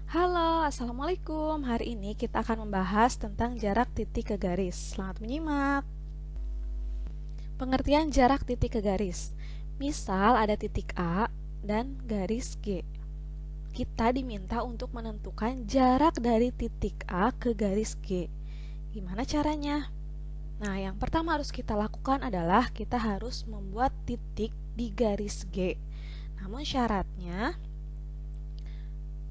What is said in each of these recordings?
Halo, Assalamualaikum. Hari ini kita akan membahas tentang jarak titik ke garis. Selamat menyimak. Pengertian jarak titik ke garis. Misal ada titik A dan garis G. Kita diminta untuk menentukan jarak dari titik A ke garis G. Gimana caranya? Nah, yang pertama harus kita lakukan adalah kita harus membuat titik di garis G. Namun syaratnya,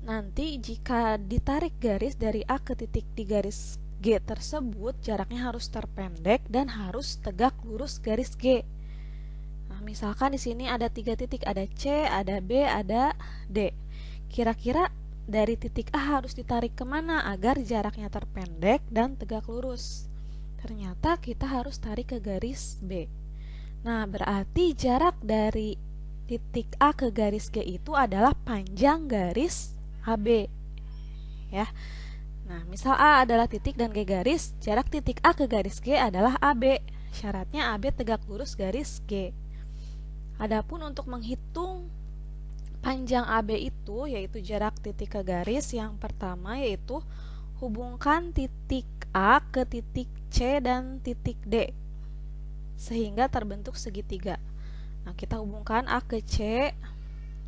nanti jika ditarik garis dari A ke titik di garis G tersebut, jaraknya harus terpendek dan harus tegak lurus garis G. Nah, misalkan di sini ada 3 titik, ada C, ada B, ada D. Kira-kira dari titik A harus ditarik kemana agar jaraknya terpendek dan tegak lurus? Ternyata kita harus tarik ke garis B. Nah, berarti jarak dari titik A ke garis G itu adalah panjang garis AB. Ya. Nah, misal A adalah titik dan G garis, jarak titik A ke garis G adalah AB. Syaratnya AB tegak lurus garis G. Adapun untuk menghitung panjang AB itu, yaitu jarak titik ke garis, yang pertama yaitu hubungkan titik A ke titik C dan titik D sehingga terbentuk segitiga. Nah, kita hubungkan A ke C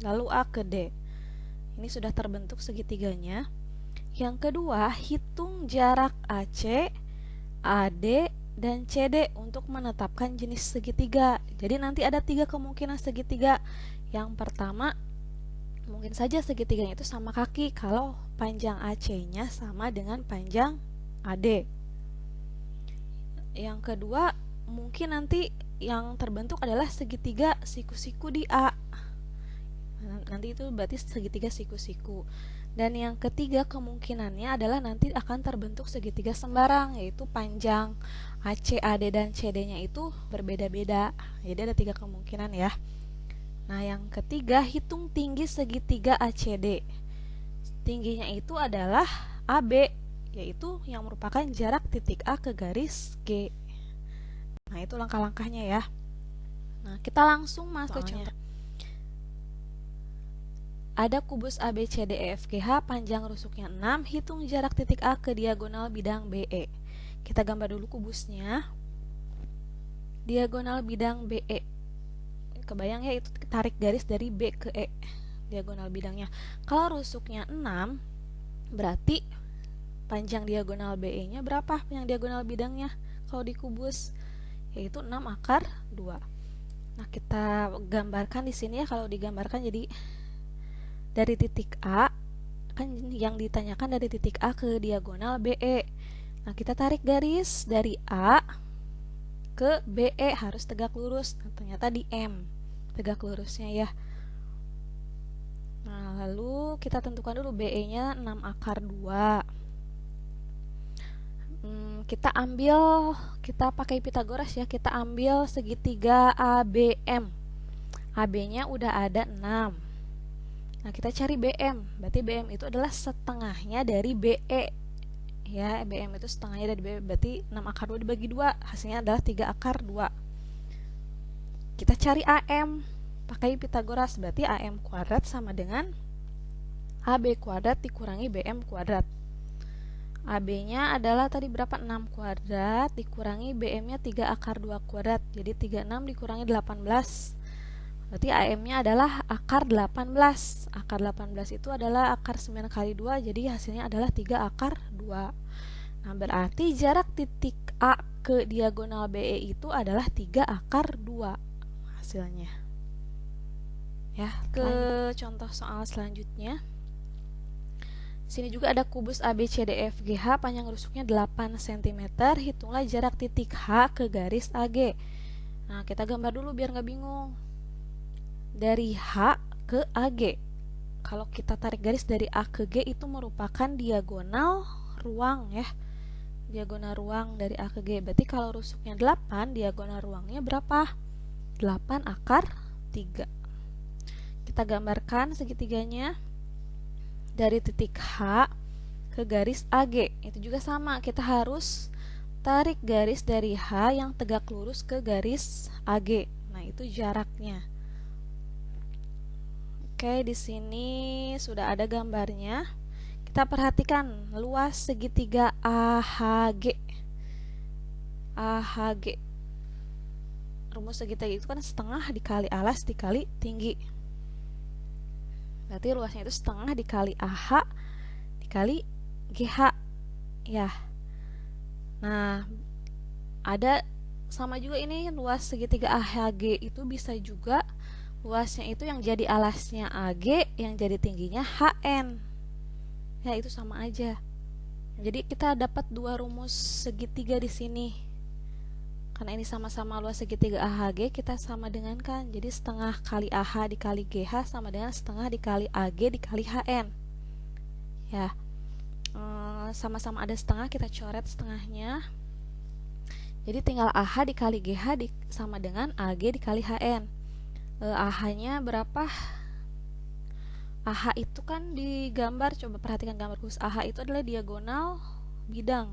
lalu A ke D. Ini sudah terbentuk segitiganya. Yang kedua, hitung jarak AC, AD, dan CD untuk menetapkan jenis segitiga. Jadi nanti ada 3 kemungkinan segitiga. Yang pertama, mungkin saja segitiganya itu sama kaki kalau panjang AC-nya sama dengan panjang AD. Yang kedua, mungkin nanti yang terbentuk adalah segitiga siku-siku di A. Nanti itu berarti segitiga siku-siku. Dan yang ketiga kemungkinannya adalah nanti akan terbentuk segitiga sembarang, yaitu panjang AC, AD, dan CD-nya itu berbeda-beda. Jadi ada 3 kemungkinan ya. Nah, yang ketiga, hitung tinggi segitiga ACD. Tingginya itu adalah AB, yaitu yang merupakan jarak titik A ke garis G. Nah, itu langkah-langkahnya ya. Nah, kita langsung masuk ke contoh. Ada kubus ABCDEFGH, panjang rusuknya 6, hitung jarak titik A ke diagonal bidang BE. Kita gambar dulu kubusnya. Diagonal bidang BE. Kebayang ya, itu tarik garis dari B ke E, diagonal bidangnya. Kalau rusuknya 6, berarti panjang diagonal BE-nya berapa? Panjang diagonal bidangnya kalau di kubus, yaitu 6 akar 2. Nah, kita gambarkan di sini ya. Kalau digambarkan jadi dari titik A, kan yang ditanyakan dari titik A ke diagonal BE. Nah, kita tarik garis dari A ke BE harus tegak lurus. Nah, ternyata di M tegak lurusnya ya. Nah, lalu kita tentukan dulu BE-nya 6 akar 2. Kita pakai Pitagoras ya. Kita ambil segitiga ABM. AB-nya udah ada 6. Nah, kita cari BM. Berarti BM itu adalah setengahnya dari BE. Ya, BM itu setengahnya dari BE. Berarti 6 akar 2 dibagi 2. Hasilnya adalah 3 akar 2. Kita cari AM. Pakai Pitagoras. Berarti AM kuadrat sama dengan AB kuadrat dikurangi BM kuadrat. AB-nya adalah tadi berapa? 6 kuadrat dikurangi BM-nya 3 akar 2 kuadrat. Jadi 36 dikurangi 18. Berarti AM-nya adalah akar 18. Akar 18 itu adalah akar 9 kali 2, jadi hasilnya adalah 3 akar 2. Nah, berarti jarak titik A ke diagonal BE itu adalah 3 akar 2 hasilnya. Ya, ke contoh soal selanjutnya. Sini juga ada kubus ABCDEFGH, panjang rusuknya 8 cm, hitunglah jarak titik H ke garis AG. Nah, kita gambar dulu biar nggak bingung. Dari H ke AG, kalau kita tarik garis dari A ke G itu merupakan diagonal ruang ya. Diagonal ruang dari A ke G. Berarti kalau rusuknya 8, diagonal ruangnya berapa? 8 akar 3. Kita gambarkan segitiganya. Dari titik H ke garis AG. Itu juga sama, kita harus tarik garis dari H yang tegak lurus ke garis AG. Nah, itu jaraknya. Oke, di sini sudah ada gambarnya. Kita perhatikan luas segitiga AHG. AHG. Rumus segitiga itu kan setengah dikali alas dikali tinggi. Berarti luasnya itu setengah dikali AH dikali GH. Ya. Nah, ada sama juga ini luas segitiga AHG itu bisa juga luasnya itu yang jadi alasnya AG, yang jadi tingginya HN. Ya, itu sama aja. Jadi kita dapat dua rumus segitiga di sini. Karena ini sama-sama luas segitiga AHG, kita sama dengan kan. Jadi setengah kali AH dikali GH sama dengan setengah dikali AG dikali HN. Ya. Sama-sama ada setengah, kita coret setengahnya. Jadi tinggal AH dikali GH sama dengan AG dikali HN. AH-nya berapa? AH itu kan digambar, coba perhatikan gambar khusus. AH itu adalah diagonal bidang.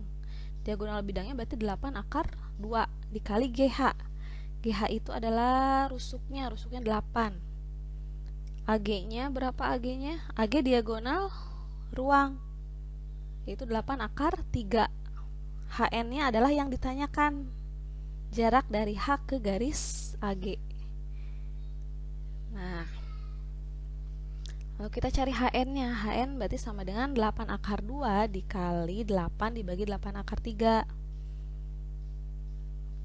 Diagonal bidangnya berarti 8 akar 2 dikali GH. GH itu adalah rusuknya 8. AG-nya berapa AG-nya? AG diagonal ruang, yaitu 8 akar 3. HN-nya adalah yang ditanyakan, jarak dari H ke garis AG. Nah, lalu kita cari HN-nya. HN berarti sama dengan 8 akar 2 dikali 8 dibagi 8 akar 3.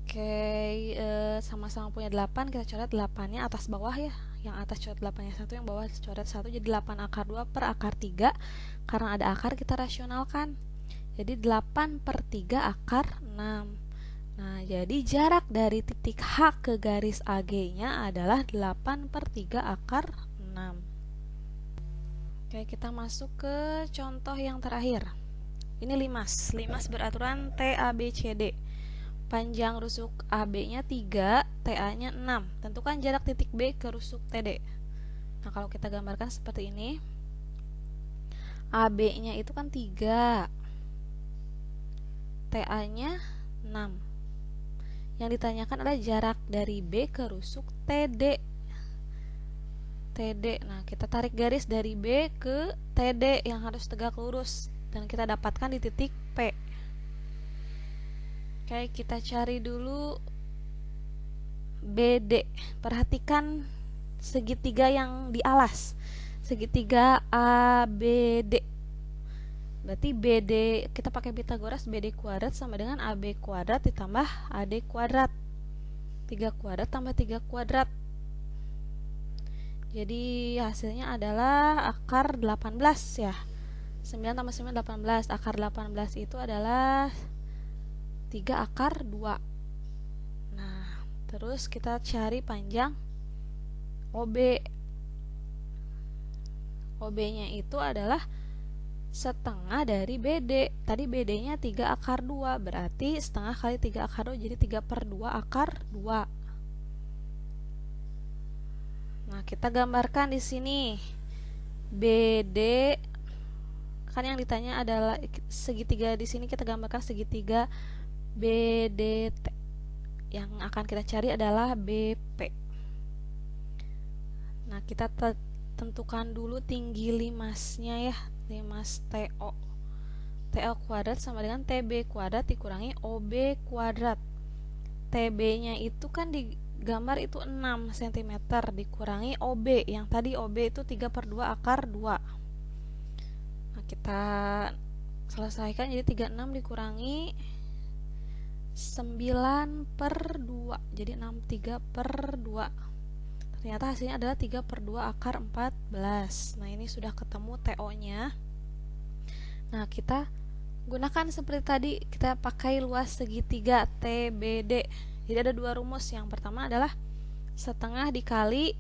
Oke, sama-sama punya 8, kita coret 8-nya atas bawah ya. Yang atas coret 8-nya 1, yang bawah coret 1, jadi 8 akar 2 per akar 3. Karena ada akar kita rasionalkan. Jadi 8 per 3 akar 6. Nah, jadi jarak dari titik H ke garis AG-nya adalah 8 per 3 akar 6. Oke, kita masuk ke contoh yang terakhir. Ini limas. Limas beraturan TABCD. Panjang rusuk AB-nya 3, TA-nya 6. Tentukan jarak titik B ke rusuk TD. Nah, kalau kita gambarkan seperti ini. AB-nya itu kan 3. TA-nya 6. Yang ditanyakan adalah jarak dari B ke rusuk TD. TD. Nah, kita tarik garis dari B ke TD yang harus tegak lurus dan kita dapatkan di titik P. Oke, kita cari dulu BD. Perhatikan segitiga yang di alas. Segitiga ABD. Berarti BD, kita pakai Pitagoras, BD kuadrat sama dengan AB kuadrat ditambah AD kuadrat. 3 kuadrat tambah 3 kuadrat. Jadi hasilnya adalah akar 18 ya. 9 tambah 9 18. Akar 18 itu adalah 3 akar 2. Nah, terus kita cari panjang OB. OB-nya itu adalah setengah dari BD. Tadi BD-nya 3 akar 2, berarti setengah kali 3 akar 2, jadi 3 per 2 akar 2. Nah, kita gambarkan di sini. BD kan yang ditanya adalah segitiga, di sini kita gambarkan segitiga BDT. Yang akan kita cari adalah BP. Nah, kita tentukan dulu tinggi limasnya ya. Limas TO. TO kuadrat sama dengan TB kuadrat dikurangi OB kuadrat. TB-nya itu kan di gambar itu 6 cm dikurangi OB. Yang tadi OB itu 3 per 2 akar 2. Nah, kita selesaikan, jadi 36 dikurangi 9 per 2, jadi 63 per 2. Ternyata hasilnya adalah 3 per 2 akar 14. Nah, ini sudah ketemu TO-nya. Nah, kita gunakan seperti tadi, kita pakai luas segitiga TBD. Jadi ada dua rumus. Yang pertama adalah setengah dikali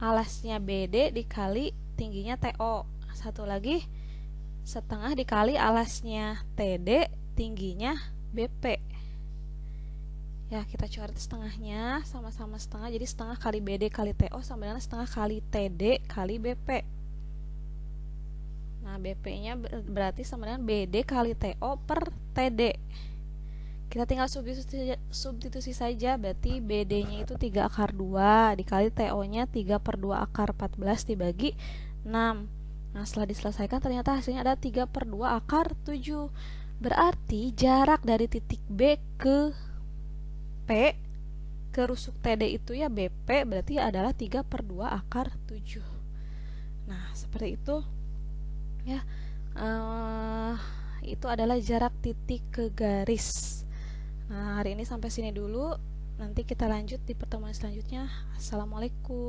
alasnya BD dikali tingginya TO. Satu lagi, setengah dikali alasnya TD tingginya BP. Ya, kita coret setengahnya, sama-sama setengah, jadi setengah kali BD kali TO sama dengan setengah kali TD kali BP. Nah, BP-nya berarti sama dengan BD kali TO per TD. Kita tinggal substitusi saja, berarti BD-nya itu 3 akar 2 dikali TO-nya 3 per 2 akar 14 dibagi 6. Nah, setelah diselesaikan ternyata hasilnya ada 3/2 akar 7. Berarti jarak dari titik B ke P ke rusuk TD itu ya BP, berarti adalah 3/2 akar 7. Nah, seperti itu ya. Itu adalah jarak titik ke garis. Nah, hari ini sampai sini dulu. Nanti kita lanjut di pertemuan selanjutnya. Assalamualaikum.